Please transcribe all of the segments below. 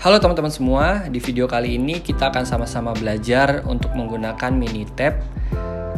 Halo teman-teman semua, di video kali ini kita akan sama-sama belajar untuk menggunakan Minitab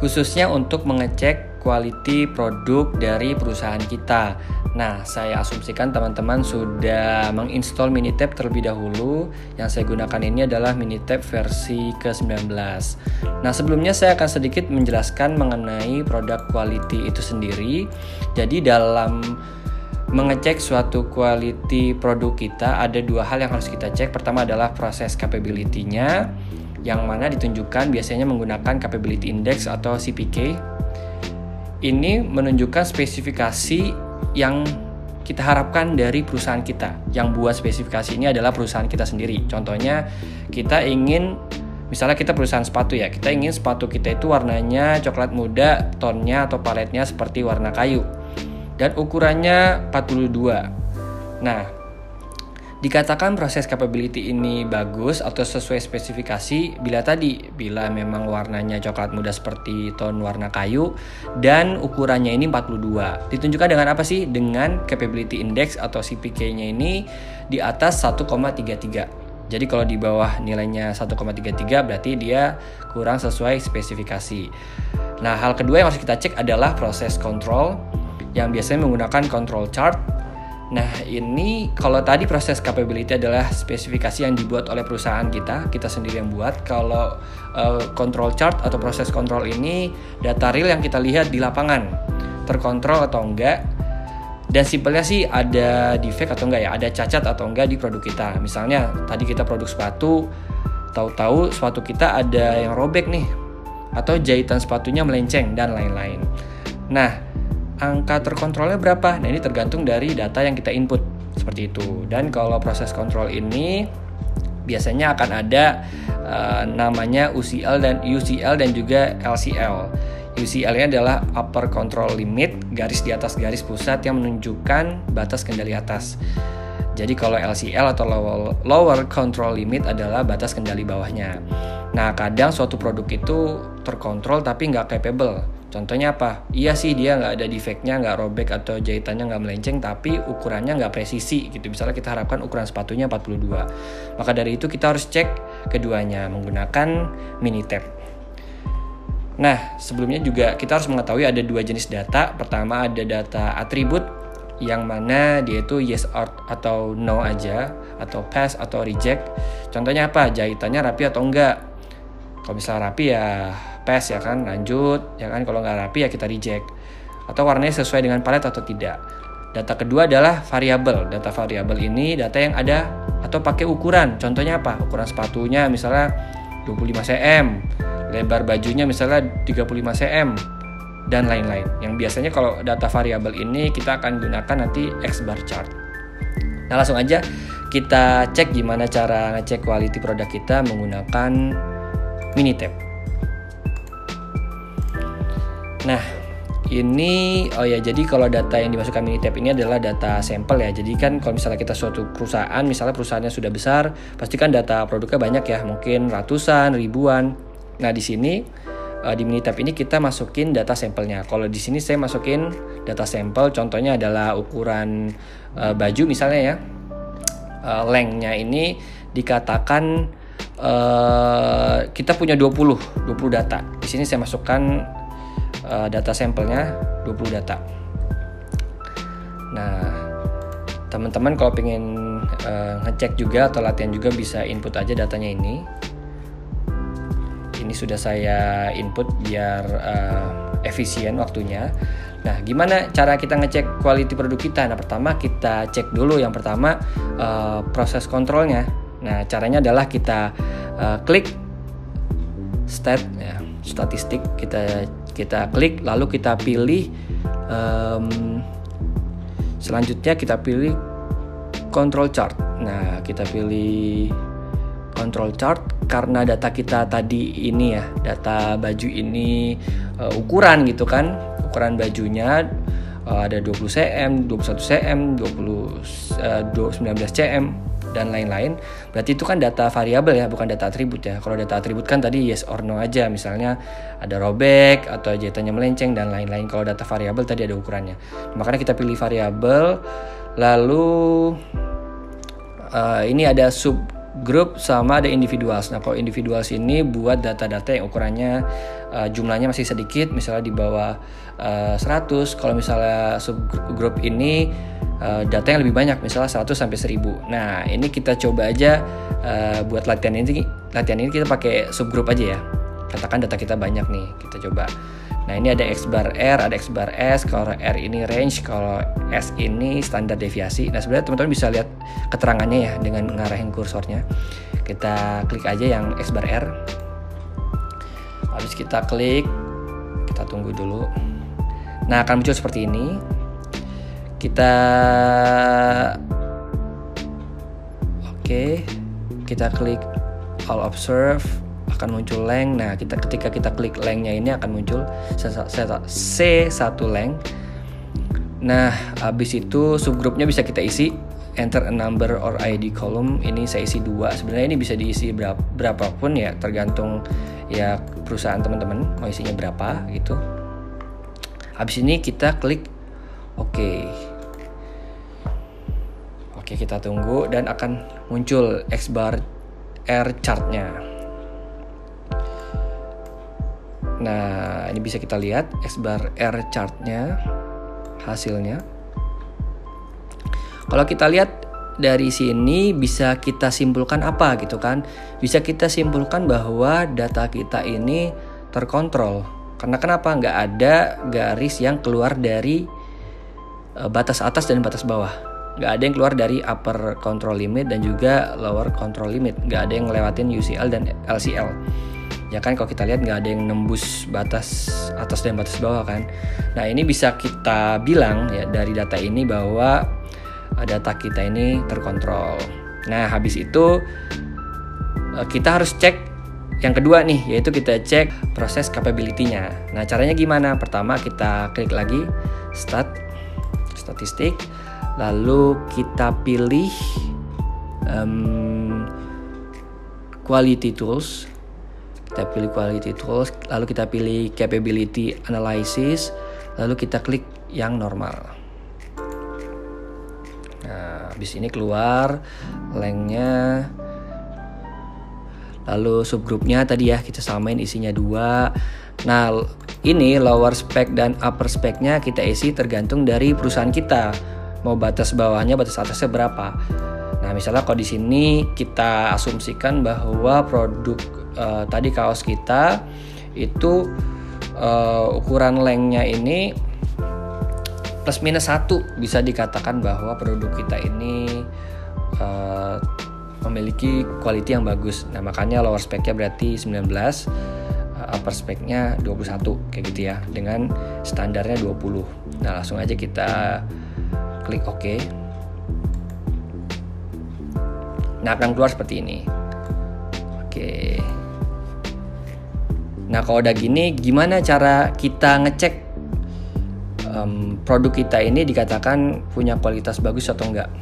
khususnya untuk mengecek quality produk dari perusahaan kita. Nah, saya asumsikan teman-teman sudah menginstall Minitab terlebih dahulu. Yang saya gunakan ini adalah Minitab versi ke-19. Nah, sebelumnya saya akan sedikit menjelaskan mengenai produk quality itu sendiri. Jadi dalam mengecek suatu quality produk kita ada dua hal yang harus kita cek. Pertama adalah proses capability-nya, yang mana ditunjukkan biasanya menggunakan capability index atau CPK. Ini menunjukkan spesifikasi yang kita harapkan dari perusahaan kita. Yang buat spesifikasi ini adalah perusahaan kita sendiri. Contohnya kita ingin, misalnya kita perusahaan sepatu ya, kita ingin sepatu kita itu warnanya coklat muda, tonnya atau paletnya seperti warna kayu, dan ukurannya 42. Nah, dikatakan proses capability ini bagus atau sesuai spesifikasi bila memang warnanya coklat muda seperti ton warna kayu dan ukurannya ini 42. Ditunjukkan dengan apa sih? Dengan capability index atau CPK-nya ini di atas 1,33. Jadi kalau di bawah nilainya 1,33 berarti dia kurang sesuai spesifikasi. Nah, hal kedua yang harus kita cek adalah proses control, yang biasanya menggunakan control chart. Nah, ini kalau tadi proses capability adalah spesifikasi yang dibuat oleh perusahaan kita sendiri yang buat. Kalau control chart atau proses control ini data real yang kita lihat di lapangan, terkontrol atau enggak, dan simpelnya sih ada defect atau enggak ya, ada cacat atau enggak di produk kita. Misalnya tadi kita produk sepatu, tahu-tahu sepatu kita ada yang robek nih, atau jahitan sepatunya melenceng dan lain-lain. Nah, angka terkontrolnya berapa? Nah, ini tergantung dari data yang kita input, seperti itu. Dan kalau proses kontrol ini biasanya akan ada namanya UCL dan juga LCL. UCL-nya adalah upper control limit, garis di atas garis pusat yang menunjukkan batas kendali atas. Jadi kalau LCL atau lower control limit adalah batas kendali bawahnya. Nah, kadang suatu produk itu terkontrol tapi nggak capable. Contohnya apa? Iya sih, dia nggak ada defeknya, nggak robek atau jahitannya nggak melenceng, tapi ukurannya nggak presisi gitu. Misalnya kita harapkan ukuran sepatunya 42. Maka dari itu kita harus cek keduanya menggunakan Minitab. Nah, sebelumnya juga kita harus mengetahui ada dua jenis data. Pertama ada data atribut, yang mana dia itu yes atau no aja, atau pass atau reject. Contohnya apa? Jahitannya rapi atau enggak. Kalau misalnya rapi ya pass ya kan, lanjut ya kan. Kalau nggak rapi ya kita reject. Atau warnanya sesuai dengan palet atau tidak. Data kedua adalah variabel. Data variabel ini data yang ada atau pakai ukuran. Contohnya apa? Ukuran sepatunya misalnya 25 cm, lebar bajunya misalnya 35 cm, dan lain-lain. Yang biasanya kalau data variabel ini kita akan gunakan nanti X bar chart. Nah, langsung aja kita cek gimana cara ngecek quality produk kita menggunakan Minitab. Nah, ini jadi kalau data yang dimasukkan Minitab ini adalah data sampel ya. Jadi kan kalau misalnya kita suatu perusahaan, misalnya perusahaannya sudah besar, pasti kan data produknya banyak ya, mungkin ratusan, ribuan. Nah, di sini di Minitab ini kita masukin data sampelnya. Kalau di sini saya masukin data sampel, contohnya adalah ukuran baju misalnya ya. Lengthnya ini dikatakan kita punya 20 data. Di sini saya masukkan data sampelnya 20 data. Nah, teman-teman kalau pengen ngecek juga atau latihan juga bisa input aja datanya ini. Ini sudah saya input biar efisien waktunya. Nah, gimana cara kita ngecek quality produk kita? Nah, pertama kita cek dulu yang pertama proses kontrolnya. Nah, caranya adalah kita klik statistik, kita klik lalu kita pilih selanjutnya kita pilih control chart. Nah, kita pilih control chart karena data kita tadi ini ya, data baju ini ukuran gitu kan, ukuran bajunya ada 20 cm, 21 cm, 19 cm dan lain-lain. Berarti itu kan data variabel ya, bukan data atribut ya. Kalau data atribut kan tadi yes or no aja, misalnya ada robek atau jahitannya melenceng dan lain-lain. Kalau data variabel tadi ada ukurannya. Makanya kita pilih variabel, lalu ini ada sub subgroup sama ada individuals. Nah, kalau individuals ini buat data-data yang ukurannya jumlahnya masih sedikit, misalnya di bawah 100. Kalau misalnya subgroup ini data yang lebih banyak, misalnya 100 sampai 1000. Nah, ini kita coba aja buat latihan ini kita pakai subgroup aja ya. Katakan data kita banyak nih, kita coba. Nah, ini ada X bar R, ada X bar S. Kalau R ini range, kalau S ini standar deviasi. Nah, sebenarnya teman-teman bisa lihat keterangannya ya dengan ngarahin kursornya. Kita klik aja yang X bar R. Habis kita klik, kita tunggu dulu. Nah, akan muncul seperti ini. Kita klik all observe, akan muncul length. Nah, ketika kita klik length-nya ini akan muncul C1 length. Nah, habis itu subgrupnya bisa kita isi, enter a number or ID column. Ini saya isi 2. Sebenarnya ini bisa diisi berapapun ya, tergantung ya perusahaan teman-teman mau isinya berapa gitu. Habis ini kita klik Oke, kita tunggu dan akan muncul X bar R chartnya. Nah, ini bisa kita lihat X bar R chartnya, hasilnya. Kalau kita lihat dari sini bisa kita simpulkan apa gitu kan? Bisa kita simpulkan bahwa data kita ini terkontrol. Karena kenapa? Nggak ada garis yang keluar dari batas atas dan batas bawah. Nggak ada yang keluar dari upper control limit dan juga lower control limit. Nggak ada yang ngelewatin UCL dan LCL. Ya kan, kalau kita lihat nggak ada yang nembus batas atas dan batas bawah kan. Nah, ini bisa kita bilang ya dari data ini bahwa data kita ini terkontrol. Nah, habis itu kita harus cek yang kedua nih, yaitu kita cek proses capability-nya. Nah, caranya gimana? Pertama kita klik lagi statistik, lalu kita pilih quality tools. Kita pilih quality tools, lalu kita pilih capability analysis, lalu kita klik yang normal. Nah, habis ini keluar length-nya, lalu subgrupnya tadi ya kita samain isinya 2. Nah, ini lower spec dan upper spec-nya kita isi tergantung dari perusahaan kita. Mau batas bawahnya, batas atasnya berapa. Nah, misalnya kalau di sini kita asumsikan bahwa produk tadi kaos kita itu ukuran length-nya ini plus minus 1, bisa dikatakan bahwa produk kita ini memiliki quality yang bagus. Nah, makanya lower spec-nya berarti 19, upper spec-nya 21 kayak gitu ya, dengan standarnya 20. Nah, langsung aja kita klik OK. Nah, akan keluar seperti ini. Oke. Nah, kalau udah gini, gimana cara kita ngecek produk kita ini dikatakan punya kualitas bagus atau enggak?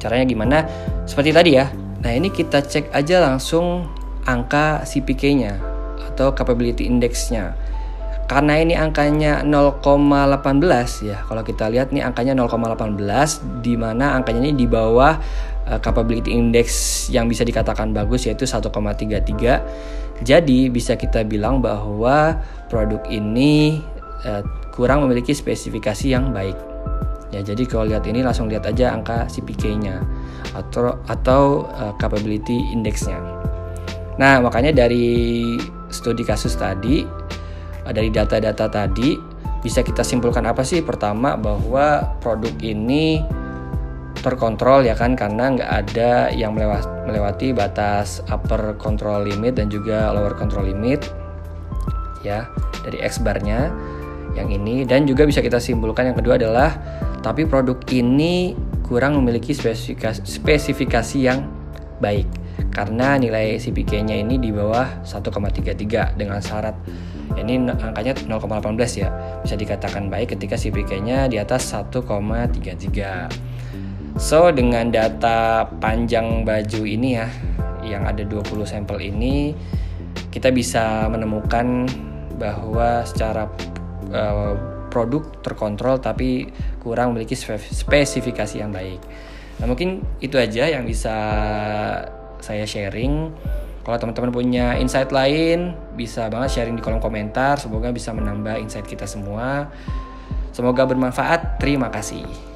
Caranya gimana? Seperti tadi ya. Nah, ini kita cek aja langsung angka CPK-nya atau capability index-nya. Karena ini angkanya 0,18 ya. Kalau kita lihat nih angkanya 0,18, di mana angkanya ini di bawah capability index yang bisa dikatakan bagus, yaitu 1,33. Jadi bisa kita bilang bahwa produk ini kurang memiliki spesifikasi yang baik. Ya, jadi kalau lihat ini langsung lihat aja angka CPK-nya atau capability index-nya. Nah, makanya dari studi kasus tadi, dari data-data tadi bisa kita simpulkan apa sih? Pertama, bahwa produk ini terkontrol ya kan, karena nggak ada yang melewati batas upper control limit dan juga lower control limit ya dari X bar-nya yang ini. Dan juga bisa kita simpulkan yang kedua adalah tapi produk ini kurang memiliki spesifikasi yang baik karena nilai CPK-nya ini di bawah 1,33 dengan syarat ini angkanya 0,18 ya, bisa dikatakan baik ketika CPK-nya di atas 1,33. So, dengan data panjang baju ini ya, yang ada 20 sampel ini, kita bisa menemukan bahwa secara produk terkontrol tapi kurang memiliki spesifikasi yang baik. Nah, mungkin itu aja yang bisa saya sharing. Kalau teman-teman punya insight lain, bisa banget sharing di kolom komentar. Semoga bisa menambah insight kita semua. Semoga bermanfaat. Terima kasih.